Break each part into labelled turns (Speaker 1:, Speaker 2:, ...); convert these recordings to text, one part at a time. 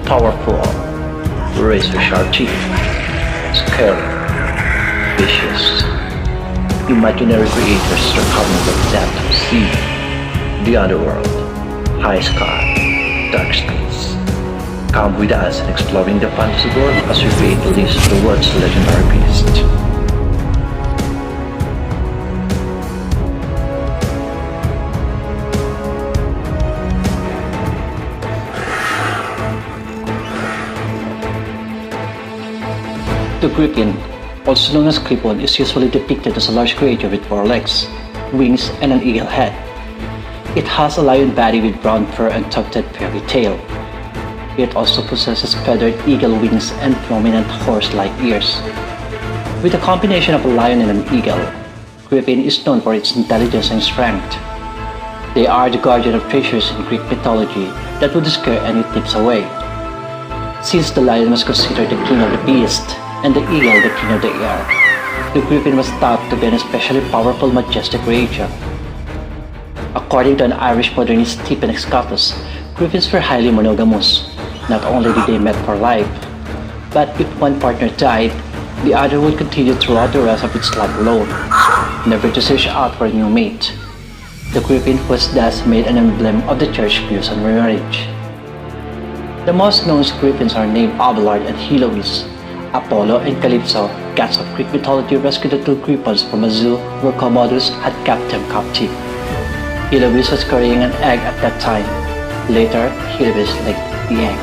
Speaker 1: Powerful, razor-sharp teeth, scary, vicious, imaginary creatures recovering from death of sea, the underworld, high sky, dark space. Come with us in exploring the fantasy world as we create the list of the world's legendary beasts. The griffin, also known as Krypon, is usually depicted as a large creature with four legs, wings, and an eagle head. It has a lion body with brown fur and tufted fairy tail. It also possesses feathered eagle wings and prominent horse-like ears. With a combination of a lion and an eagle, Griffin is known for its intelligence and strength. They are the guardian of treasures in Greek mythology that would scare any thieves away. Since the lion was considered the king of the beast, and the eagle the king of the air, the griffin was thought to be an especially powerful, majestic creature. According to an Irish modernist Stephen Scotus, griffins were highly monogamous. Not only did they mate for life, but if one partner died, the other would continue throughout the rest of its life alone, never to search out for a new mate. The griffin was thus made an emblem of the church views on marriage. The most known griffins are named Abelard and Heloise. Apollo and Calypso, gods of Greek mythology, rescued the two griffins from a zoo where Commodus had kept them captive. Heloise was carrying an egg at that time. Later, Heloise laid the egg.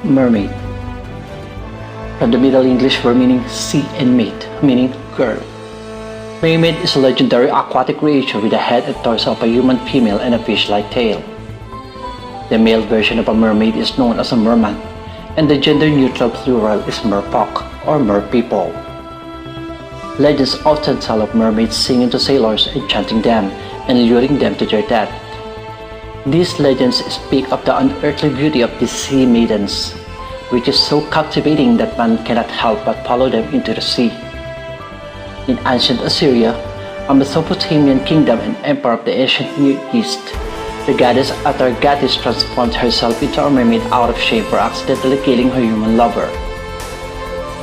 Speaker 1: Mermaid. From the Middle English word meaning sea and maid, meaning girl. Mermaid is a legendary aquatic creature with the head and torso of a human female and a fish-like tail. The male version of a mermaid is known as a merman, and the gender-neutral plural is merfolk or merpeople. Legends often tell of mermaids singing to sailors, enchanting them, and luring them to their death. These legends speak of the unearthly beauty of these sea maidens, which is so captivating that man cannot help but follow them into the sea. In ancient Assyria, a Mesopotamian kingdom and emperor of the ancient Near East, the goddess Atargatis transformed herself into a mermaid out of shame for accidentally killing her human lover.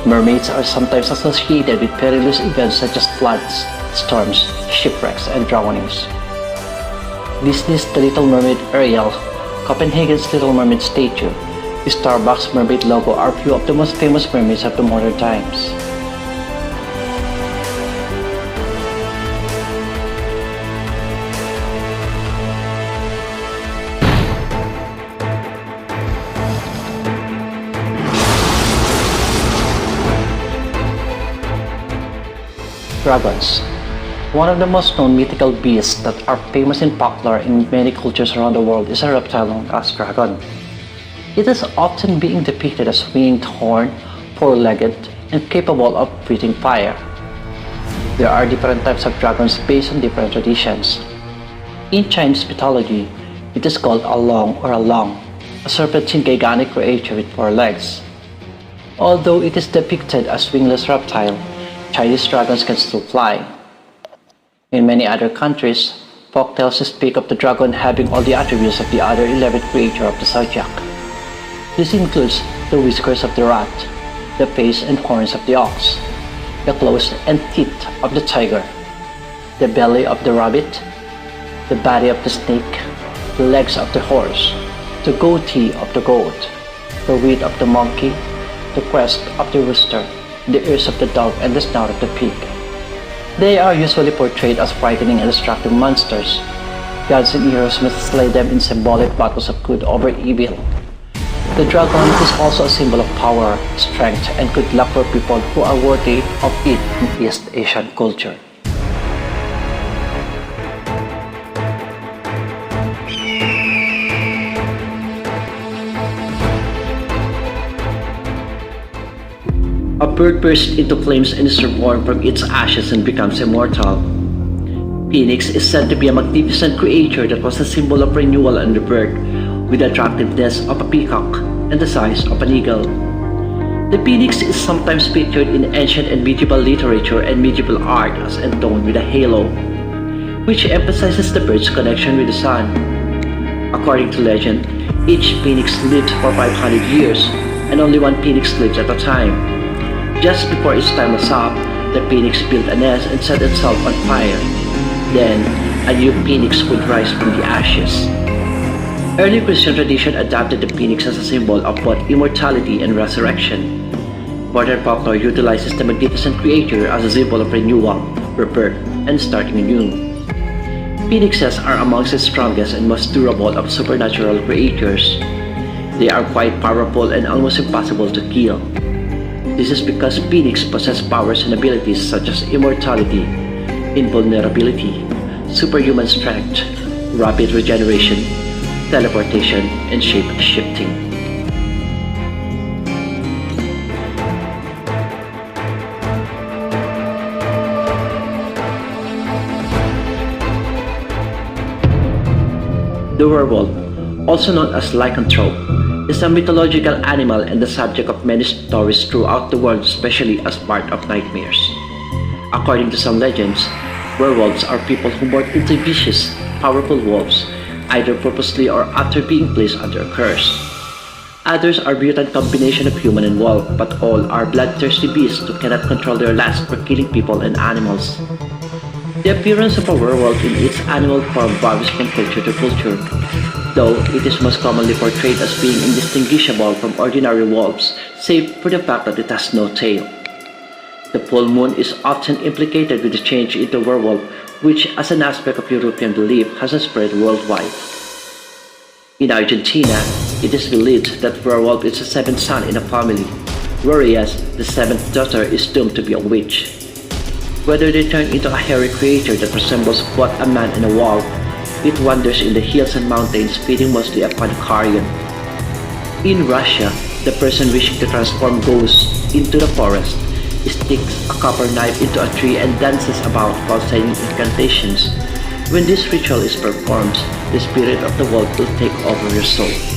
Speaker 1: Mermaids are sometimes associated with perilous events such as floods, storms, shipwrecks, and drownings. Disney's The Little Mermaid Ariel, Copenhagen's Little Mermaid statue, the Starbucks mermaid logo are few of the most famous mermaids of the modern times. Dragons. One of the most known mythical beasts that are famous and popular in many cultures around the world is a reptile known as dragon. It is often being depicted as winged, horned, four-legged, and capable of breathing fire. There are different types of dragons based on different traditions. In Chinese mythology, it is called a long or a long, a serpentine gigantic creature with four legs. Although it is depicted as wingless reptile, Chinese dragons can still fly. In many other countries, folktales speak of the dragon having all the attributes of the other 11th creature of the zodiac. This includes the whiskers of the rat, the face and horns of the ox, the claws and teeth of the tiger, the belly of the rabbit, the body of the snake, the legs of the horse, the goatee of the goat, the wheat of the monkey, the crest of the rooster, the ears of the dog, and the snout of the pig. They are usually portrayed as frightening and destructive monsters. Gods and heroes must slay them in symbolic battles of good over evil. The dragon is also a symbol of power, strength, and good luck for people who are worthy of it in East Asian culture. A bird bursts into flames and is reborn from its ashes and becomes immortal. Phoenix is said to be a magnificent creature that was a symbol of renewal and rebirth, with the attractiveness of a peacock and the size of an eagle. The phoenix is sometimes featured in ancient and medieval literature and medieval art as enthroned with a halo, which emphasizes the bird's connection with the sun. According to legend, each phoenix lived for 500 years, and only one phoenix lived at a time. Just before its time was up, the phoenix built a nest and set itself on fire. Then, a new phoenix would rise from the ashes. Early Christian tradition adopted the phoenix as a symbol of both immortality and resurrection. Modern folklore utilizes the magnificent creature as a symbol of renewal, rebirth, and starting anew. Phoenixes are amongst the strongest and most durable of supernatural creatures. They are quite powerful and almost impossible to kill. This is because phoenix possess powers and abilities such as immortality, invulnerability, superhuman strength, rapid regeneration, teleportation, and shape-shifting. The werewolf, also known as lycanthrope, is a mythological animal and the subject of many stories throughout the world, especially as part of nightmares. According to some legends, werewolves are people who morph into vicious, powerful wolves, either purposely or after being placed under a curse. Others are mutant combination of human and wolf, but all are bloodthirsty beasts who cannot control their lust for killing people and animals. The appearance of a werewolf in its animal form varies from culture to culture, though it is most commonly portrayed as being indistinguishable from ordinary wolves, save for the fact that it has no tail. The full moon is often implicated with the change into werewolf, which as an aspect of European belief has spread worldwide. In Argentina, it is believed that werewolf is the seventh son in a family, whereas the seventh daughter is doomed to be a witch. Whether they turn into a hairy creature that resembles both a man and a wolf, it wanders in the hills and mountains, feeding mostly upon carrion. In Russia, the person wishing to transform goes into the forest, sticks a copper knife into a tree and dances about while saying incantations. When this ritual is performed, the spirit of the wolf will take over your soul.